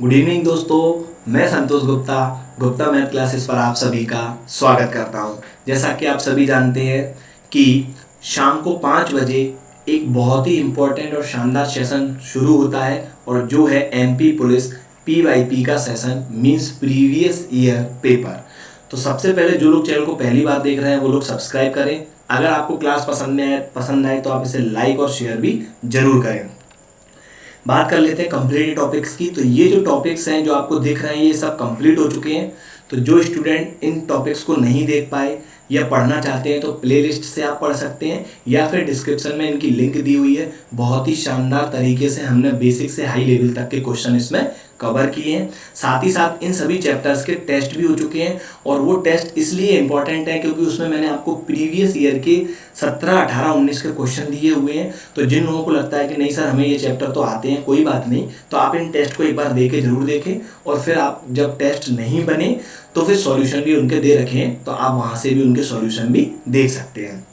Good evening दोस्तों, मैं संतोष Gupta math classes पर आप सभी का स्वागत करता हूं। जैसा कि आप सभी जानते हैं कि शाम को 5 बजे एक बहुत ही इम्पोर्टेंट और शानदार सेशन शुरू होता है और जो है एमपी पुलिस पीवाईपी का session means previous year paper. तो सबसे पहले जो लोग चैनल को पहली बार देख रहे हैं वो लोग सब्सक्राइब करें। अगर आपको क्लास पसंद आए तो आप इसे लाइक और शेयर भी जरूर करें। बात कर लेते हैं कंप्लीट टॉपिक्स की। तो ये जो टॉपिक्स हैं जो आपको दिख रहे हैं ये सब कंप्लीट हो चुके हैं। तो जो स्टूडेंट इन टॉपिक्स को नहीं देख पाए या पढ़ना चाहते हैं तो प्लेलिस्ट से आप पढ़ सकते हैं या फिर डिस्क्रिप्शन में इनकी लिंक दी हुई है। बहुत ही शानदार तरीके से हमने बेसिक से हाई लेवल तक के क्वेश्चन इसमें कवर किए हैं। साथ ही साथ इन सभी चैप्टर्स के टेस्ट भी हो चुके हैं और वो टेस्ट इसलिए इंपॉर्टेंट है क्योंकि उसमें मैंने आपको प्रीवियस ईयर के 17, 18, 19 के क्वेश्चन दिए हुए हैं। तो जिन लोगों को लगता है कि नहीं सर हमें ये चैप्टर तो आते हैं, कोई बात नहीं, तो आप इन टेस्ट को एक बार दे के जरूर देखें और फिर आप जब टेस्ट नहीं बने तो फिर सॉल्यूशन भी उनके दे रखे हैं तो आप वहाँ से भी उनके सॉल्यूशन भी देख सकते हैं।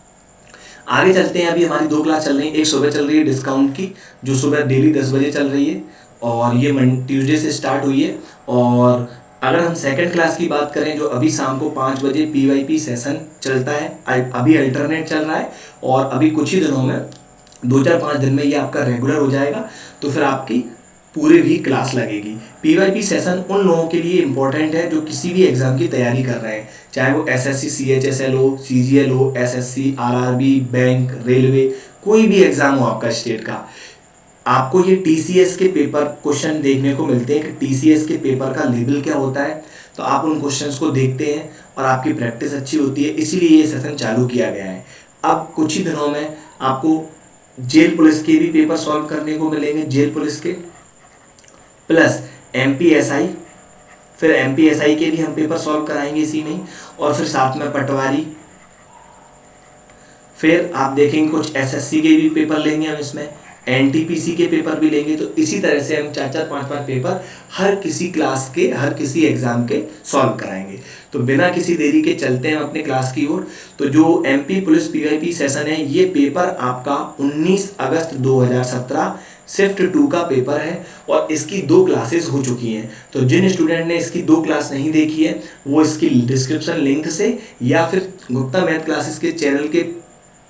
आगे चलते हैं। अभी हमारी 2 क्लास चल रही है। एक सुबह चल रही है डिस्काउंट की जो सुबह डेली 10 बजे चल रही है और ये ट्यूसडे से स्टार्ट हुई है। और अगर हम सेकंड क्लास की बात करें जो अभी शाम को 5 बजे पीवाईपी सेशन चलता है, अभी अल्टरनेट चल रहा है और अभी कुछ ही दिनों में 2-4-5 दिन में ये आपका रेगुलर हो जाएगा। तो फिर आपकी पूरे वीक क्लास लगेगी। पीवाईपी सेशन उन लोगों के लिए इम्पोर्टेंट है जो किसी भी एग्जाम की तैयारी कर रहे हैं, चाहे वो एसएससी सीएचएसएल हो, सीजीएल हो, एसएससी, आरआरबी, बैंक, रेलवे, कोई भी एग्जाम हो आपका स्टेट का। आपको ये टीसीएस के पेपर क्वेश्चन देखने को मिलते हैं कि टीसीएस के पेपर का लेवल क्या होता है। तो आप उन क्वेश्चंस को देखते हैं और आपकी प्रैक्टिस अच्छी होती है, इसीलिए ये सेशन चालू किया गया है। अब कुछ ही दिनों में आपको जेल पुलिस के भी पेपर सॉल्व करने को मिलेंगे, जेल पुलिस के प्लस एमपीएसआई, फिर एमपीएसआई के भी हम पेपर सॉल्व कराएंगे इसी में, और फिर साथ में पटवारी, फिर आप देखेंगे कुछ एसएससी के भी पेपर लेंगे हम इसमें, एनटीपीसी के पेपर भी लेंगे। तो इसी तरह से हम 4-4, 5-5 पेपर हर किसी क्लास के, हर किसी एग्जाम के सॉल्व कराएंगे। तो बिना किसी देरी के चलते हैं अपने क्लास की ओर। तो जो एमपी पुलिस पीवाईपी सेशन है ये पेपर आपका 19 अगस्त 2017 शिफ्ट 2 का पेपर है और इसकी 2 क्लासेस हो चुकी हैं। तो जिन स्टूडेंट ने इसकी 2 क्लास नहीं देखी है वो इसकी डिस्क्रिप्शन लिंक से या फिर गुप्ता मैथ क्लासेस के चैनल के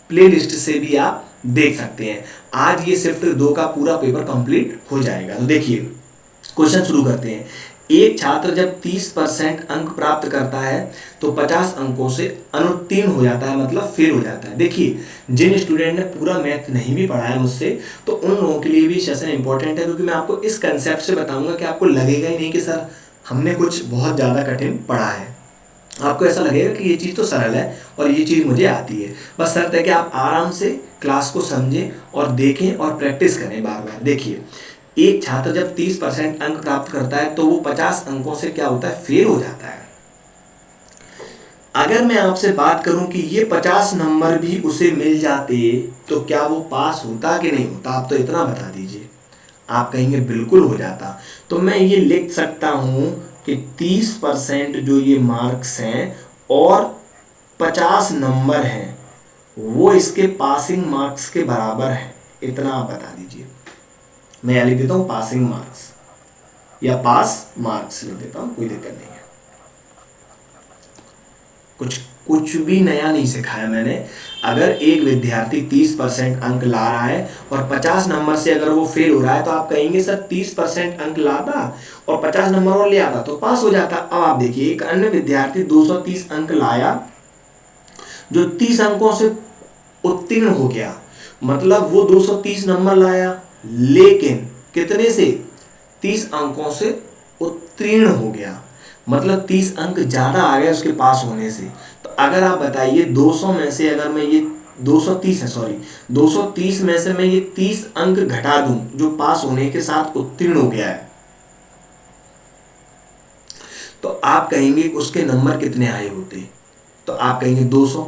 प्लेलिस्ट से भी आप देख सकते हैं। आज ये शिफ्ट 2 का पूरा पेपर कंप्लीट हो जाएगा। तो देखिए क्वेश्चन शुरू करते हैं। एक छात्र जब 30% अंक प्राप्त करता है तो 50 अंकों से अनुत्तीर्ण हो जाता है, मतलब फेल हो जाता है। देखिए जिन स्टूडेंट ने पूरा मैथ नहीं भी पढ़ा है मुझसे तो उन लोगों के लिए भी सेशन इंपॉर्टेंट है, क्योंकि मैं आपको इस कंसेप्ट से बताऊंगा कि आपको लगेगा ही नहीं कि सर हमने कुछ बहुत ज़्यादा कठिन पढ़ा है। आपको ऐसा लगेगा कि ये चीज़ तो सरल है और ये चीज़ मुझे आती है। बस शर्त है कि आप आराम से क्लास को समझें और देखें और प्रैक्टिस करें बार बार। देखिए एक छात्र जब 30% अंक प्राप्त करता है तो वो 50 अंकों से क्या होता है, फेल हो जाता है। अगर मैं आपसे बात करूं कि ये 50 नंबर भी उसे मिल जाते तो क्या वो पास होता कि नहीं होता, आप तो इतना बता दीजिए। आप कहेंगे बिल्कुल हो जाता। तो मैं ये लिख सकता हूं कि 30% जो ये मार्क्स हैं और 50 नंबर हैं वो इसके पासिंग मार्क्स के बराबर है, इतना आप बता दीजिए। मैं यहाँ लिख देता हूँ पासिंग मार्क्स या पास मार्क्स लिख देता हूँ, कोई दिक्कत नहीं है। कुछ भी नया नहीं सिखाया मैंने। अगर एक विद्यार्थी 30% अंक ला रहा है और 50 नंबर से अगर वो फेल हो रहा है तो आप कहेंगे सर 30% अंक लाता और 50 नंबर और ले आता तो पास हो जाता। अब आप देखिए एक अन्य विद्यार्थी 230 अंक लाया जो 30 अंकों से उत्तीर्ण हो गया, मतलब वो 230 नंबर लाया लेकिन कितने से, 30 अंकों से उत्तीर्ण हो गया, मतलब 30 अंक ज़्यादा आ गए उसके पास होने से। तो अगर आप बताइए 200 में से अगर मैं ये 230 है, सॉरी 230 में से मैं ये 30 अंक घटा दूं जो पास होने के साथ उत्तीर्ण हो गया है, तो आप कहेंगे उसके नंबर कितने आए होते, तो आप कहेंगे 200,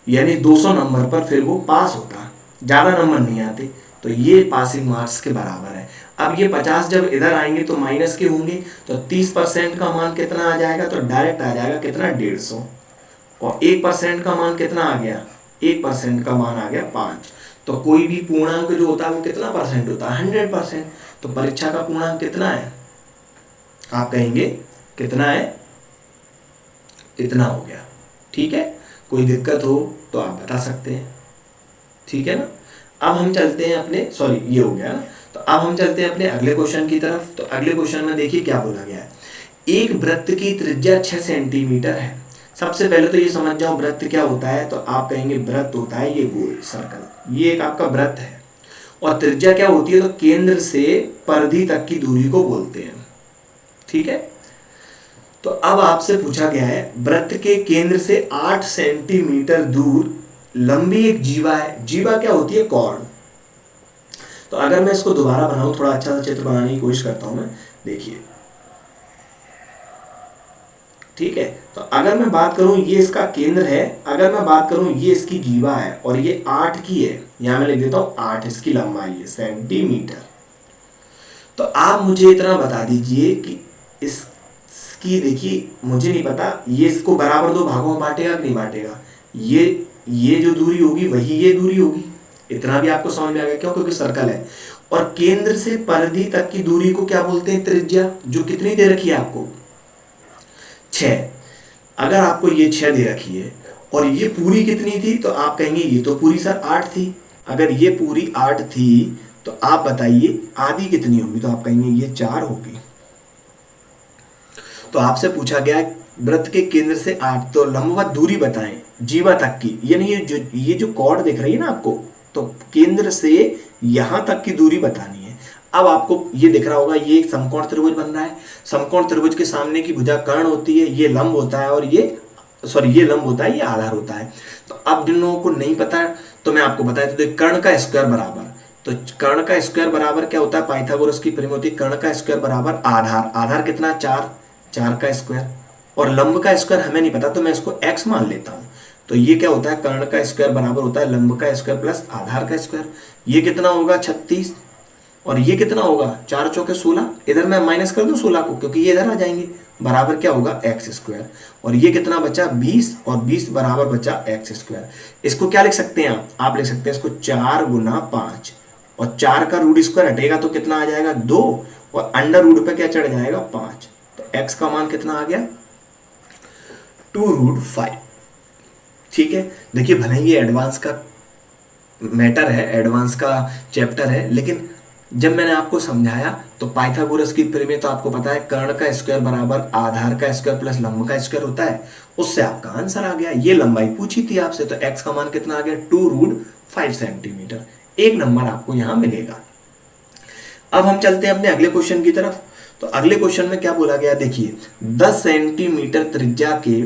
यानी 200 नंबर पर फिर वो पास होता, ज़्यादा नंबर नहीं आते। तो ये पासिंग मार्क्स के बराबर है। अब ये 50 जब इधर आएंगे तो माइनस के होंगे, तो 30% का मान कितना आ जाएगा, तो डायरेक्ट आ जाएगा कितना, 150। और 1% का मान कितना आ गया, 1% का मान आ गया 5। तो कोई भी पूर्णांक जो होता है वो कितना परसेंट होता है, 100%। तो परीक्षा का पूर्णांक कितना है, आप कहेंगे कितना है, इतना हो गया। ठीक है, कोई दिक्कत हो तो आप बता सकते हैं। ठीक है ना। अब हम चलते हैं अपने, सॉरी ये हो गया ना, तो अब हम चलते हैं अपने अगले क्वेश्चन की तरफ। तो अगले क्वेश्चन में देखिए क्या बोला गया है। एक वृत्त की त्रिज्या 6 सेंटीमीटर है। सबसे पहले तो ये समझ जाओ वृत्त क्या होता है। तो आप कहेंगे वृत्त होता है ये गोल सर्कल, ये एक आपका वृत्त है। और त्रिज्या क्या होती है, तो केंद्र से परिधि तक की दूरी को बोलते हैं। ठीक है। तो अब आपसे पूछा गया है वृत्त के केंद्र से 8 सेंटीमीटर दूर लंबी एक जीवा है। जीवा क्या होती है, कॉर्ड। तो अगर मैं इसको दोबारा बनाऊं, थोड़ा अच्छा सा चित्र बनाने की कोशिश करता हूं मैं। देखिए, ठीक है। तो अगर मैं बात करूं ये इसका केंद्र है, अगर मैं बात करूं ये इसकी जीवा है और ये 8 की है, यहां मैं लिख देता हूं 8 इसकी लंबाई है सेंटीमीटर। तो आप मुझे इतना बता दीजिए कि इसकी, देखिए मुझे नहीं पता ये इसको बराबर दो भागों में बांटेगा कि नहीं बांटेगा। ये जो दूरी होगी वही ये दूरी होगी। इतना भी आपको समझ में आ गया, क्यों, क्योंकि सर्कल है। और केंद्र से परिधि तक की दूरी को क्या बोलते हैं, त्रिज्या, जो कितनी दे रखी है आपको, 6। अगर आपको ये 6 दे रखी है और ये पूरी कितनी थी, तो आप कहेंगे ये तो पूरी सर 8 थी। अगर ये पूरी 8 थी तो आप बताइए आधी कितनी होगी, तो आप कहेंगे ये 4 होगी। तो आपसे पूछा गया वृत्त के केंद्र से 8, तो लंबवत दूरी बताएं जीवा तक की, यानी ये जो कॉर्ड दिख रही है ना आपको, तो केंद्र से यहां तक की दूरी बतानी है। अब आपको ये दिख रहा होगा ये एक समकोण त्रिभुज बन रहा है। समकोण त्रिभुज के सामने की भुजा कर्ण होती है, ये लंब होता है और ये लंब होता है, ये आधार होता है। तो अब जिन लोगों को नहीं पता तो मैं आपको बताया, तो कर्ण का स्क्वायर बराबर, तो कर्ण का स्क्वायर बराबर क्या होता है, पाइथागोरस की प्रमेय होती है, कर्ण का स्क्वायर बराबर आधार। आधार कितना, 4 का स्क्वायर, और लंब का स्क्वायर हमें नहीं पता तो मैं इसको x मान लेता हूं। तो ये क्या होता है, कर्ण का स्क्वायर बराबर होता है लंब का स्क्वायर प्लस आधार का स्क्वायर। ये कितना होगा, 36, और ये कितना होगा, 4 चौके 16। इधर मैं माइनस कर दूं 16 को, क्योंकि ये इधर आ जाएंगे, बराबर क्या होगा, एक्स स्क्वायर। और ये कितना बचा, 20, और 20 बराबर बचा एक्स स्क्वायर। इसको क्या लिख सकते हैं आप लिख सकते हैं इसको 4 गुना 5, और 4 का रूट स्क्वायर हटेगा तो कितना आ जाएगा, 2, और अंडर रूट पे क्या चढ़ जाएगा, 5। तो x का मान कितना आ गया, 2√5। ठीक है। देखिए भले ही ये एडवांस का मैटर है, एडवांस का चैप्टर है, लेकिन जब मैंने आपको समझाया तो पाइथागोरस की प्रमेय तो आपको पता है, कर्ण का स्क्वायर बराबर आधार का स्क्वायर प्लस लंब का स्क्वायर होता है, उससे आपका आंसर आ गया। ये लंबाई पूछी थी आपसे, तो x का मान कितना आ गया, 2√5 सेंटीमीटर। एक नंबर आपको यहां मिलेगा। अब हम चलते हैं अपने अगले क्वेश्चन की तरफ। तो अगले क्वेश्चन में क्या बोला गया, देखिए 10 सेंटीमीटर त्रिज्या के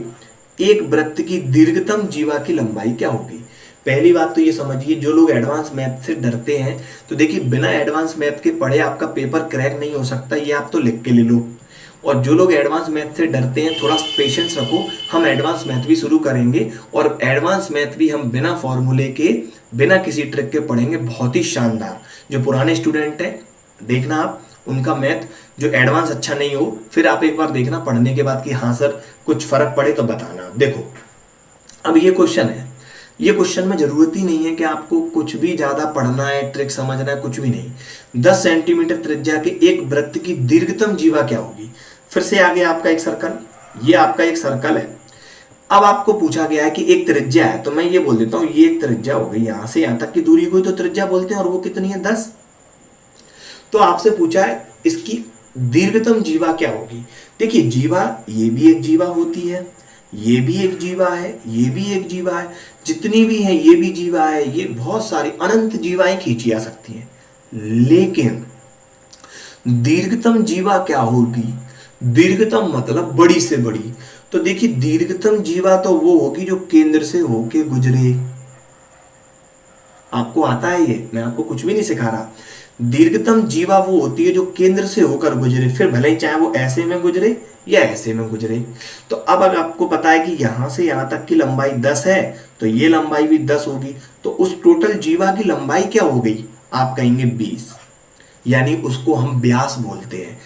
एक वृत्त की दीर्घतम जीवा की लंबाई क्या होगी। पहली बात तो ये समझिए, जो लोग एडवांस मैथ से डरते हैं, तो देखिए बिना एडवांस मैथ के पढ़े आपका पेपर क्रैक नहीं हो सकता, ये आप तो लिख के ले लो। और जो लोग एडवांस मैथ से डरते हैं, थोड़ा पेशेंस रखो, हम एडवांस मैथ भी शुरू करेंगे, और एडवांस मैथ भी हम बिना फॉर्मूले के, बिना किसी ट्रिक के पढ़ेंगे, बहुत ही शानदार। जो पुराने स्टूडेंट हैं, देखना आप उनका मैथ जो एडवांस अच्छा नहीं हो, फिर आप एक बार देखना पढ़ने के बाद कि हाँ सर कुछ फर्क पड़े तो बताना। देखो अब ये क्वेश्चन है, ये क्वेश्चन में जरूरत ही नहीं है कि आपको कुछ भी ज्यादा पढ़ना है, ट्रिक समझना है, कुछ भी नहीं। 10 सेंटीमीटर त्रिज्या के एक वृत्त की दीर्घतम जीवा क्या होगी। फिर से आगे आपका एक सर्कल, ये आपका एक सर्कल है। अब आपको पूछा गया है कि एक त्रिज्या है, तो मैं ये बोल देता हूं ये एक त्रिज्या हो गई, यहां से यहां तक की दूरी को तो त्रिज्या बोलते हैं, और वो कितनी है, 10। तो आपसे पूछा है इसकी दीर्घतम जीवा क्या होगी। देखिए जीवा, ये भी एक जीवा होती है, ये भी एक जीवा है, ये भी एक जीवा है, जितनी भी है ये भी जीवा है, ये बहुत सारी अनंत जीवाएं खींची जा सकती हैं। लेकिन दीर्घतम जीवा क्या होगी, दीर्घतम मतलब बड़ी से बड़ी। तो देखिए दीर्घतम जीवा तो वो होगी जो केंद्र से होके गुजरे। आपको आता है ये, मैं आपको कुछ भी नहीं सिखा रहा। दीर्घतम जीवा वो होती है जो केंद्र से होकर गुजरे, फिर भले ही चाहे वो ऐसे में गुजरे या ऐसे में गुजरे। तो अब अगर आपको पता है कि यहां से यहां तक की लंबाई 10 है, तो ये लंबाई भी 10 होगी, तो उस टोटल जीवा की लंबाई क्या हो गई, आप कहेंगे 20, यानी उसको हम व्यास बोलते हैं।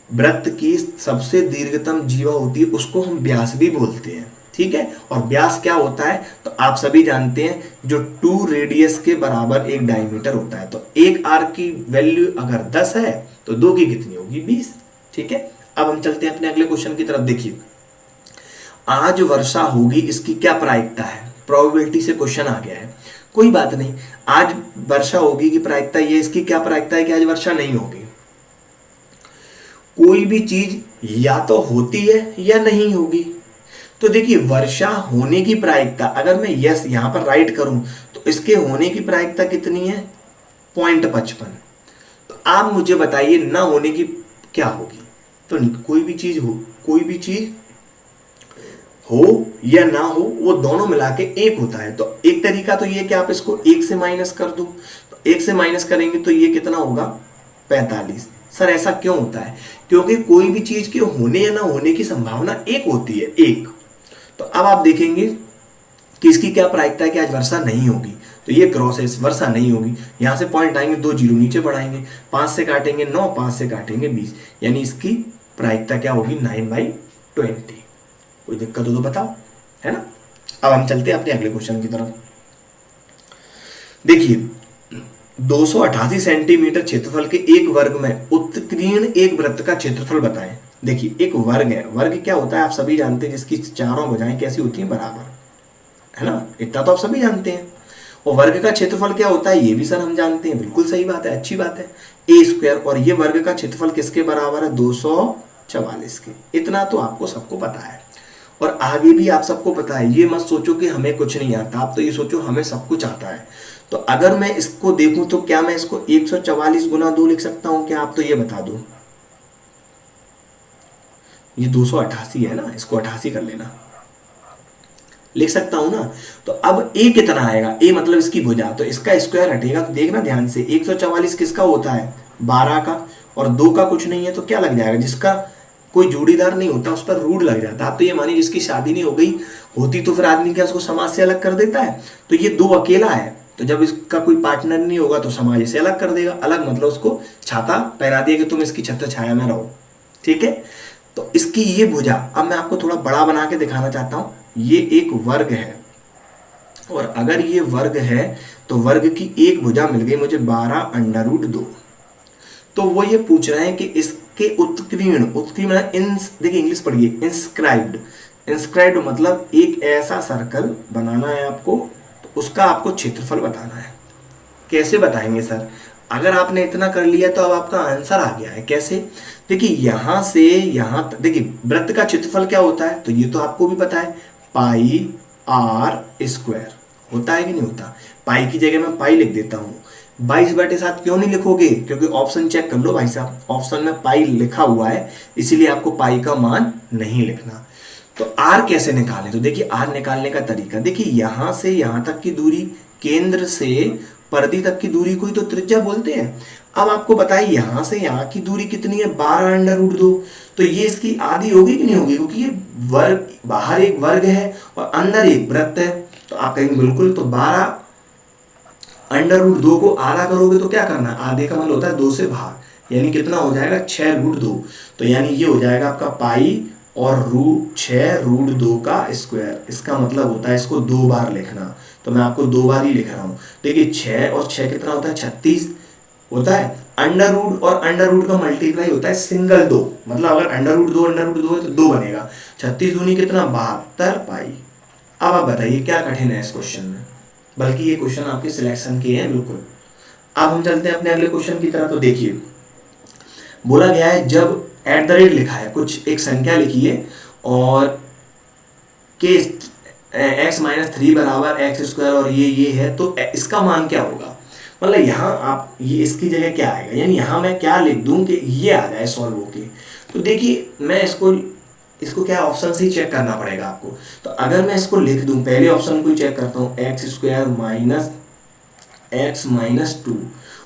वृत्त की सबसे दीर्घतम जीवा होती है, उसको हम व्यास भी बोलते हैं। ठीक है। और व्यास क्या होता है, तो आप सभी जानते हैं, जो 2 रेडियस के बराबर एक डायमीटर होता है। तो एक आर्क की वैल्यू अगर 10 है तो 2 की कितनी होगी, 20। ठीक है। अब हम चलते हैं अपने अगले क्वेश्चन की तरफ। देखिए, आज वर्षा होगी, इसकी क्या प्रायिकता है? प्रोबेबिलिटी से क्वेश्चन आ गया है, कोई बात नहीं। आज वर्षा होगी की प्रायिकता ये, इसकी क्या प्रायिकता है कि आज वर्षा नहीं होगी। कोई भी चीज या तो होती है या नहीं होगी। तो देखिए, वर्षा होने की प्रायिकता अगर मैं यस यहां पर राइट करूं तो इसके होने की प्रायिकता कितनी है? 0.55। तो आप मुझे बताइए ना होने की क्या होगी। तो कोई भी चीज हो या ना हो, वो दोनों मिला के एक होता है। तो एक तरीका तो ये कि आप इसको एक से माइनस कर दो। तो एक से माइनस करेंगे तो ये कितना होगा? 45। सर ऐसा क्यों होता है? क्योंकि कोई भी चीज के होने या ना होने की संभावना एक होती है, एक। तो अब आप देखेंगे कि इसकी क्या प्रायिकता है कि आज वर्षा नहीं होगी। तो ये क्रॉस है, वर्षा नहीं होगी। यहां से पॉइंट आएंगे, 2 जीरो नीचे बढ़ाएंगे, 5 से काटेंगे 9, 5 से काटेंगे 20, यानी इसकी प्रायिकता क्या होगी? 9/20। कोई दिक्कत हो तो बताओ, है ना। अब हम चलते हैं अपने अगले क्वेश्चन की तरफ। देखिए, 288 सेंटीमीटर क्षेत्रफल के एक वर्ग में उत्कीर्ण एक वृत्त का क्षेत्रफल बताएं। देखिए, एक वर्ग है, वर्ग क्या होता है आप सभी जानते हैं, जिसकी चारों भुजाएं कैसी होती हैं? बराबर, है ना। इतना तो आप सभी जानते हैं। और वर्ग का क्षेत्रफल क्या होता है ये भी सर हम जानते हैं, बिल्कुल सही बात है, अच्छी बात है, ए स्क्वायर। और ये वर्ग का क्षेत्रफल किसके बराबर है? 244 के। इतना तो आपको सबको पता है और आगे भी आप सबको पता है। ये मत सोचो कि हमें कुछ नहीं आता, आप तो ये सोचो हमें सब कुछ आता है। तो अगर मैं इसको देखूं तो क्या मैं इसको 144 गुना 2 लिख सकता हूं क्या? आप तो ये बता दो। ये 288 है ना, इसको 88 कर लेना, लिख सकता हूं ना। तो अब ए कितना आएगा? ए मतलब इसकी भुजा, तो इसका स्क्वायर हटेगा। तो देखना ध्यान से, 144 किसका होता है? 12 का, और 2 का कुछ नहीं है तो क्या लग जाएगा? जिसका कोई जोड़ीदार नहीं होता उस पर रूट लग जाता है। आप तो ये मानिए जिसकी शादी नहीं हो गई होती तो फिर आदमी क्या उसको समाज से अलग कर देता है? तो ये 2 अकेला है, तो जब इसका कोई पार्टनर नहीं होगा तो समाज से अलग कर देगा। अलग मतलब उसको छाता पहना दिया कि तुम इसकी छत्र छाया में रहो, ठीक है। तो इसकी ये भुजा, अब मैं आपको थोड़ा बड़ा बना के दिखाना चाहता हूं। ये एक वर्ग है, और अगर ये वर्ग है तो वर्ग की एक भुजा मिल गई मुझे 12√2। तो वो ये पूछ रहे हैं कि इसके उत्कीर्ण, उत्कीर्ण देखिए इंग्लिश पढ़िए, इंस्क्राइब्ड। इंस्क्राइब्ड मतलब एक ऐसा सर्कल बनाना है आपको, तो उसका आपको क्षेत्रफल बताना है। कैसे बताएंगे सर? अगर आपने इतना कर लिया तो अब आपका आंसर आ गया है। कैसे? देखिए, यहां से यहां तक, देखिए वृत्त का क्षेत्रफल क्या होता है? तो ये तो आपको भी पता है, पाई आर स्क्वायर होता है कि नहीं होता? पाई की जगह मैं पाई लिख देता हूं। 22/7 क्यों नहीं लिखोगे? क्योंकि ऑप्शन चेक कर लो भाई साहब, ऑप्शन में पाई लिखा हुआ है, इसीलिए आपको पाई का मान नहीं लिखना। तो आर कैसे निकालें? तो देखिए, आर निकालने का तरीका देखिए, यहां से यहां तक की दूरी, केंद्र से परिधि तक की दूरी को ही तो त्रिज्या बोलते हैं। अब आपको बताइए यहां से यहां की दूरी कितनी है? 12√2। तो ये इसकी आधी होगी कि नहीं होगी? क्योंकि ये वर्ग, बाहर एक वर्ग है और अंदर एक वृत्त है। तो आप कहेंगे बिल्कुल, तो 12√2 को आधा करोगे तो क्या करना है? आधे का मतलब होता है 2 से भाग, यानी कितना हो जाएगा? 6√2। तो यानी ये हो जाएगा आपका पाई और 6√2 का स्क्वायर। इसका मतलब होता है इसको 2 बार लिखना, तो मैं आपको 2 बार ही लिख रहा हूं। देखिए 6 और 6 कितना होता है? 36 होता है। अंडर रूट का मल्टीप्लाई होता है सिंगल 2, मतलब अगर अंडर रूट 2 है तो 2 बनेगा। 36 दूनी कितना? 72 पाई। अब आप बताइए क्या कठिन है इस क्वेश्चन में? बल्कि ये क्वेश्चन आपके सिलेक्शन के हैं बिल्कुल। अब हम चलते हैं अपने अगले क्वेश्चन की तरफ। तो देखिए, बोला गया है जब @ लिखा है, कुछ एक संख्या लिखी है और के x-3 बराबर x² और ये है, तो इसका मान क्या होगा? मतलब यहाँ आप ये इसकी जगह क्या आएगा? यानी यहाँ मैं क्या लिख दूं कि ये आ जाए सॉल्व होके। तो देखिए, मैं इसको क्या ऑप्शन से ही चेक करना पड़ेगा आपको। तो अगर मैं इसको लिख दूं, पहले ऑप्शन को ही चेक करता हूँ, x² - x - 2,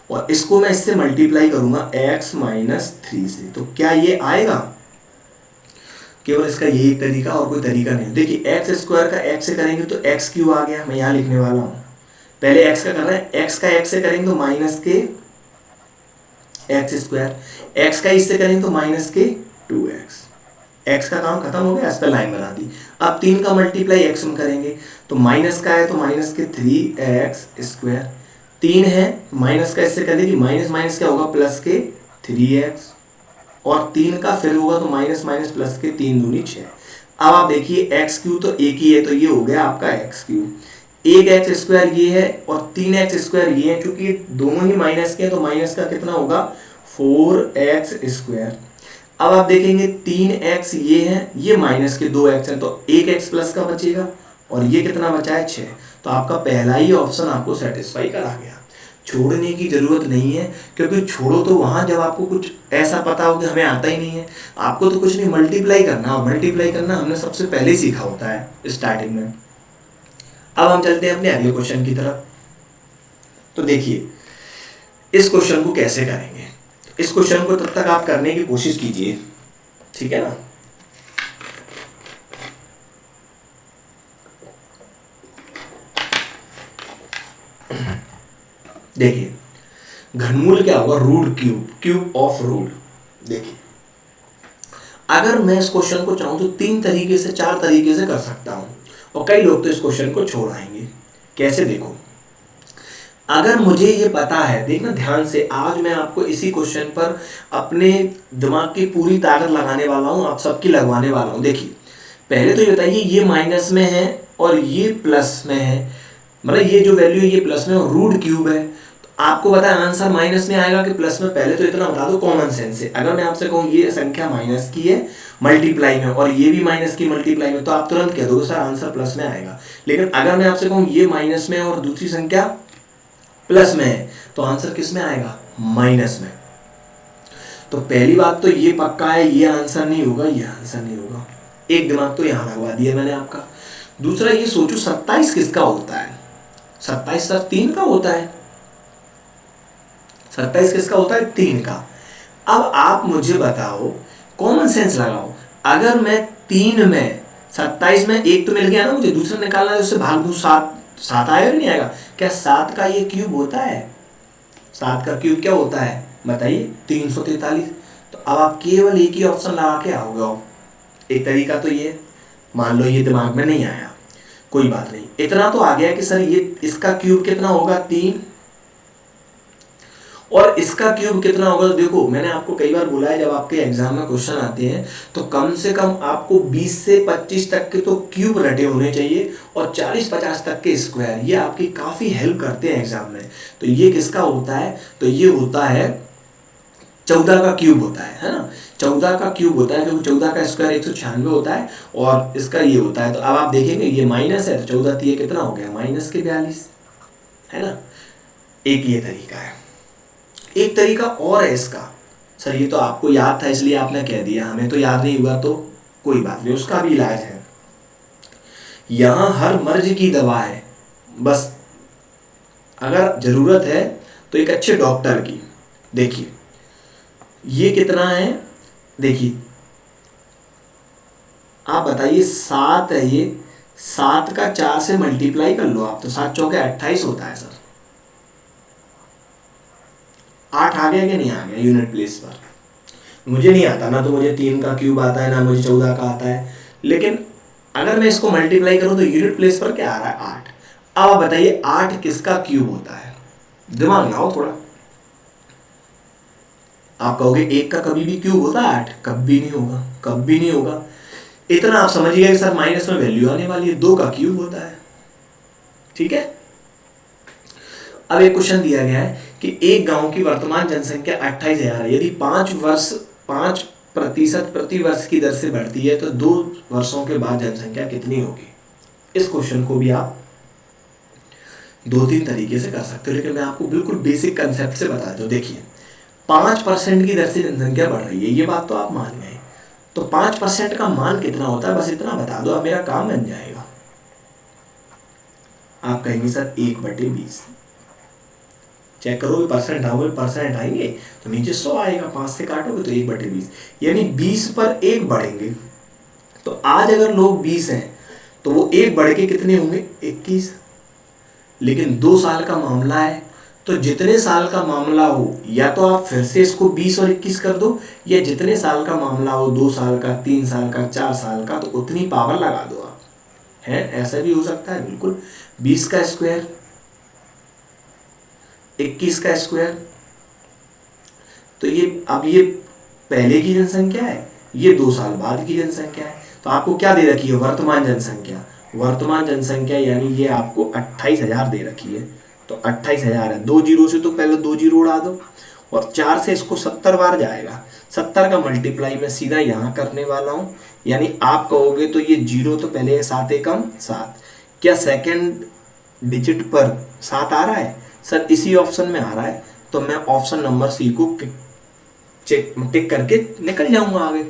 और इसको मैं इससे मल्टीप्लाई करूंगा x - 3 से, तो क्या ये आएगा? केवल इसका यही एक तरीका, और कोई तरीका नहीं। देखिए, x² का x से करेंगे तो x³ आ गया, मैं यहाँ लिखने वाला हूँ। पहले x का कर रहे हैं, x का x से करेंगे तो माइनस के x², x का इससे करेंगे तो माइनस के 2x। x का काम खत्म हो गया, इस पर लाइन बना दी। अब 3 का मल्टीप्लाई x में करेंगे तो माइनस का है तो माइनस के 3x²। 3 है, माइनस का इससे कर देगी, माइनस माइनस क्या होगा? प्लस के 3x। और 3 का फिर होगा तो माइनस माइनस प्लस के 3 दूनी 6। अब आप देखिए एक्स क्यू तो एक ही है, तो ये हो गया आपका एक्स क्यू। एक एक्स स्क्वायर ये है और 3x स्क्वायर ये है, क्योंकि दोनों ही माइनस के हैं तो माइनस का कितना होगा 4x स्क्वायर। अब आप देखेंगे 3x ये है, ये माइनस के 2x है, तो 1x प्लस का बचेगा और ये कितना बचा है 6। तो आपका पहला ही ऑप्शन आपको सेटिस्फाई करा गया। छोड़ने की जरूरत नहीं है, क्योंकि छोड़ो तो वहां जब आपको कुछ ऐसा पता हो कि हमें आता ही नहीं है, आपको तो कुछ नहीं मल्टीप्लाई करना, मल्टीप्लाई करना हमने सबसे पहले ही सीखा होता है स्टार्टिंग में। अब हम चलते हैं अपने अगले क्वेश्चन की तरफ। तो देखिए इस क्वेश्चन को कैसे करेंगे, इस क्वेश्चन को तब तक आप करने की कोशिश कीजिए, ठीक है ना। देखिए घनमूल क्या होगा, root cube, cube of root. देखिए अगर मैं इस क्वेश्चन को चाहूं तो 3 तरीके से 4 तरीके से कर सकता हूं, और कई लोग तो इस क्वेश्चन को छोड़ आएंगे। कैसे, देखो अगर मुझे ये पता है, देखना ध्यान से, आज मैं आपको इसी क्वेश्चन पर अपने दिमाग की पूरी ताकत लगाने वाला हूं, आप सबकी लगवाने वाला हूं। देखिए पहले तो ये बताइए ये माइनस में है और ये प्लस में है, मतलब ये जो वैल्यू है ये प्लस में और रूट क्यूब है, तो आपको पता है आंसर माइनस में आएगा कि प्लस में। पहले तो इतना बता दो कॉमन सेंस से, अगर मैं आपसे कहूँ ये संख्या माइनस की है मल्टीप्लाई में और ये भी माइनस की मल्टीप्लाई में, तो आप तुरंत कह दोगे सर आंसर प्लस में आएगा। लेकिन अगर मैं आपसे कहूँ ये माइनस में और दूसरी संख्या प्लस में है, तो आंसर किस में आएगा, माइनस में। तो पहली बात तो ये पक्का है, ये आंसर नहीं होगा, ये आंसर नहीं होगा। एक दिमाग तो यहां लगवा दिया मैंने आपका। दूसरा ये सोचो 27 किसका होता है, 27 सर 3 का होता है। 27 किसका होता है, 3 का। अब आप मुझे बताओ, कॉमन सेंस लगाओ, अगर मैं 3 में 27 में एक तो मिल गया ना, मुझे दूसरा निकालना है, उससे भाग दूं 7, 7 आएगा नहीं आएगा। क्या 7 का ये क्यूब होता है, 7 का क्यूब क्या होता है बताइए, 343। तो अब आप केवल एक ही ऑप्शन लगा के आओगे। एक तरीका तो ये, मान लो ये दिमाग में नहीं आया, कोई बात नहीं, इतना तो आ गया कि सर ये इसका क्यूब कितना होगा 3 और इसका क्यूब कितना होगा। तो देखो मैंने आपको कई बार बोला है, जब आपके एग्जाम में क्वेश्चन आते हैं तो कम से कम आपको 20 से 25 तक के तो क्यूब रटे होने चाहिए और 40-50 तक के स्क्वायर, ये आपकी काफ़ी हेल्प करते हैं एग्जाम में। तो ये किसका होता है, तो ये होता है 14 का क्यूब होता है ना, 14 का क्यूब होता है, क्योंकि 14 का स्क्वायर 196 होता है और इसका ये होता है। तो अब आप देखेंगे ये माइनस है, तो 14 ये कितना हो गया, माइनस के 42, है ना। एक ये तरीका है। एक तरीका और है इसका, सर ये तो आपको याद था इसलिए आपने कह दिया, हमें तो याद नहीं हुआ, तो कोई बात नहीं, उसका भी इलाज है। यहां हर मर्ज की दवा है, बस अगर जरूरत है तो एक अच्छे डॉक्टर की। देखिए ये कितना है, देखिए आप बताइए 7 है ये, 7 का 4 से मल्टीप्लाई कर लो आप, तो 7 चौके 28 होता है सर। 8 आ गया कि नहीं आ गया यूनिट प्लेस पर। मुझे नहीं आता ना, तो मुझे 3 का क्यूब आता है ना मुझे 14 का आता है, लेकिन अगर मैं इसको मल्टीप्लाई करूं तो यूनिट प्लेस पर क्या आ रहा है 8। अब आप बताइए 8 किसका क्यूब होता है, दिमाग लगाओ थोड़ा। आप कहोगे 1 का कभी भी क्यूब होता है 8, कभी नहीं होगा, कभी नहीं होगा। इतना आप समझिएगा कि सर माइनस में वैल्यू आने वाली है, 2 का क्यूब होता है, ठीक है। अब एक क्वेश्चन दिया गया है कि एक गांव की वर्तमान जनसंख्या 28,000 है, यदि 5% प्रति वर्ष की दर से बढ़ती है तो 2 वर्षों के बाद जनसंख्या कितनी होगी। इस क्वेश्चन को भी आप 2-3 तरीके से कर सकते हो, लेकिन मैं आपको बिल्कुल बेसिक कंसेप्ट से बता दूं। देखिए 5% की दर से जनसंख्या बढ़ रही है, ये बात तो आप मान गए, तो 5% का मान कितना होता है, बस इतना बता दो, अब मेरा काम बन जाएगा। आप कहेंगे सर 1/20, चेक करोगे परसेंट आओगे, परसेंट आएंगे तो नीचे 100 आएगा, 5 से काटोगे तो 1/20, यानी 20 पर 1 बढ़ेंगे। तो आज अगर लोग 20 हैं तो वो 1 बढ़ के कितने होंगे 21, लेकिन 2 साल का मामला है, तो जितने साल का मामला हो या तो आप फिर से इसको 20 और 21 कर दो, या जितने साल का मामला हो 2 साल का, 3 साल का, 4 साल का, तो उतनी पावर लगा दो आप, है ऐसा भी हो सकता है बिल्कुल। 20 का स्क्वायर 21 का स्क्वायर, तो ये अब ये पहले की जनसंख्या है, ये 2 साल बाद की जनसंख्या है। तो आपको क्या दे रखी है, वर्तमान जनसंख्या। वर्तमान जनसंख्या यानी ये आपको 28,000 दे रखी है। तो 28,000 है, 2 जीरो से तो पहले 2 जीरो उड़ा दो, और 4 से इसको 70 बार जाएगा। 70 का मल्टीप्लाई मैं सीधा यहाँ करने वाला हूँ, यानी आप कहोगे तो ये जीरो तो पहले 7 एकम 7। क्या सेकंड डिजिट पर 7 आ रहा है सर? इसी ऑप्शन में आ रहा है, तो मैं ऑप्शन नंबर सी को चेक टिक करके निकल जाऊंगा आगे।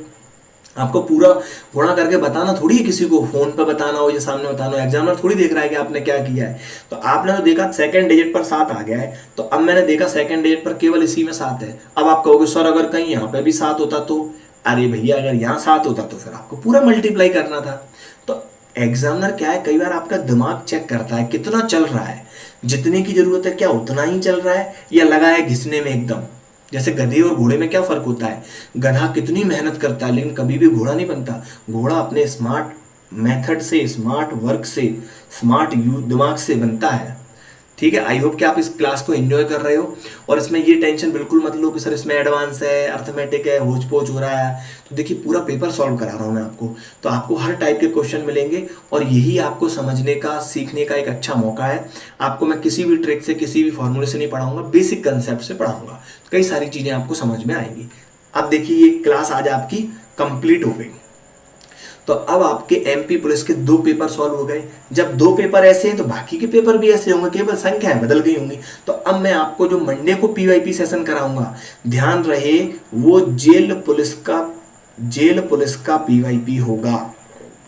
आपको पूरा गुणा करके बताना थोड़ी है, किसी को फोन पर बताना हो या सामने बताना हो, एग्जामिनर थोड़ी देख रहा है कि आपने क्या किया है। तो आपने तो देखा सेकंड डिजिट पर 7 आ गया है, तो अब मैंने देखा सेकंड डिजिट पर केवल इसी में 7 है। अब आप कहोगे सर अगर कहीं यहाँ पे भी 7 होता तो, अरे भैया अगर यहाँ 7 होता तो फिर आपको पूरा मल्टीप्लाई करना था। तो एग्जामिनर क्या है, कई बार आपका दिमाग चेक करता है कितना चल रहा है, जितने की जरूरत है क्या उतना ही चल रहा है, या लगा है घिसने में एकदम। जैसे गधे और घोड़े में क्या फर्क होता है, गधा कितनी मेहनत करता है लेकिन कभी भी घोड़ा नहीं बनता। घोड़ा अपने स्मार्ट मेथड से, स्मार्ट वर्क से, स्मार्ट दिमाग से बनता है। ठीक है, आई होप कि आप इस क्लास को एंजॉय कर रहे हो, और इसमें ये टेंशन बिल्कुल मत लो कि सर इसमें एडवांस है, अर्थमेटिक है, होच पोच हो रहा है। तो देखिए पूरा पेपर सॉल्व करा रहा हूँ मैं आपको, तो आपको हर टाइप के क्वेश्चन मिलेंगे, और यही आपको समझने का, सीखने का एक अच्छा मौका है। आपको मैं किसी भी ट्रिक से, किसी भी फॉर्मूले से नहीं पढ़ाऊंगा, बेसिक कंसेप्ट से पढ़ाऊंगा। कई सारी चीज़ें आपको समझ में आएंगी। अब देखिए ये क्लास आज आपकी कंप्लीट हो गई। तो अब आपके एमपी पुलिस के 2 पेपर सॉल्व हो गए। जब 2 पेपर ऐसे हैं तो बाकी के पेपर भी ऐसे होंगे, केवल संख्याएं बदल गई होंगी। तो अब मैं आपको जो मंडे को पीवाईपी सेशन कराऊंगा, ध्यान रहे वो जेल पुलिस का पीवाईपी होगा।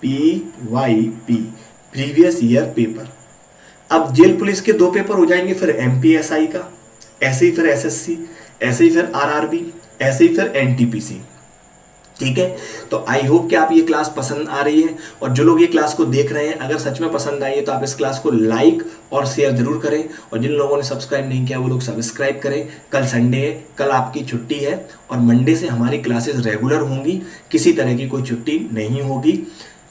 पीवाईपी, प्रीवियस ईयर पेपर। अब जेल पुलिस के 2 पेपर हो जाएंगे, फिर एमपीएसआई का, ऐसे ही फिर एसएससी, ऐसे ही फिर आरआरबी, ऐसे ही फिर एनटीपीसी। ठीक है, तो आई होप कि आप ये क्लास पसंद आ रही है, और जो लोग ये क्लास को देख रहे हैं अगर सच में पसंद आई है तो आप इस क्लास को लाइक और शेयर जरूर करें, और जिन लोगों ने सब्सक्राइब नहीं किया वो लोग सब्सक्राइब करें। कल संडे है, कल आपकी छुट्टी है, और मंडे से हमारी क्लासेस रेगुलर होंगी, किसी तरह की कोई छुट्टी नहीं होगी।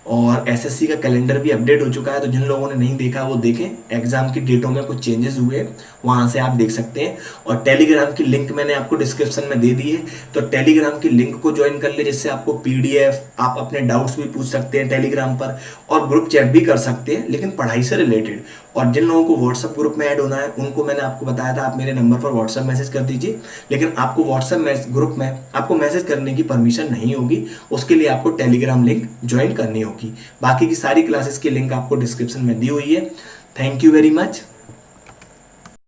और एसएससी का कैलेंडर भी अपडेट हो चुका है, तो जिन लोगों ने नहीं देखा वो देखें। एग्जाम की डेटों में कुछ चेंजेस हुए, वहाँ से आप देख सकते हैं। और टेलीग्राम की लिंक मैंने आपको डिस्क्रिप्शन में दे दी है, तो टेलीग्राम की लिंक को ज्वाइन कर ले, जिससे आपको पीडीएफ, आप अपने डाउट्स भी पूछ सकते हैं टेलीग्राम पर, और ग्रुप चैट भी कर सकते हैं, लेकिन पढ़ाई से रिलेटेड। और जिन लोगों को व्हाट्सएप ग्रुप में ऐड होना है उनको मैंने आपको बताया था, आप मेरे नंबर पर व्हाट्सएप मैसेज कर दीजिए, लेकिन आपको व्हाट्सएप ग्रुप में आपको मैसेज करने की परमिशन नहीं होगी, उसके लिए आपको टेलीग्राम लिंक ज्वाइन करनी होगी। बाकी की सारी क्लासेस की लिंक आपको डिस्क्रिप्शन में दी हुई है। Thank you very much.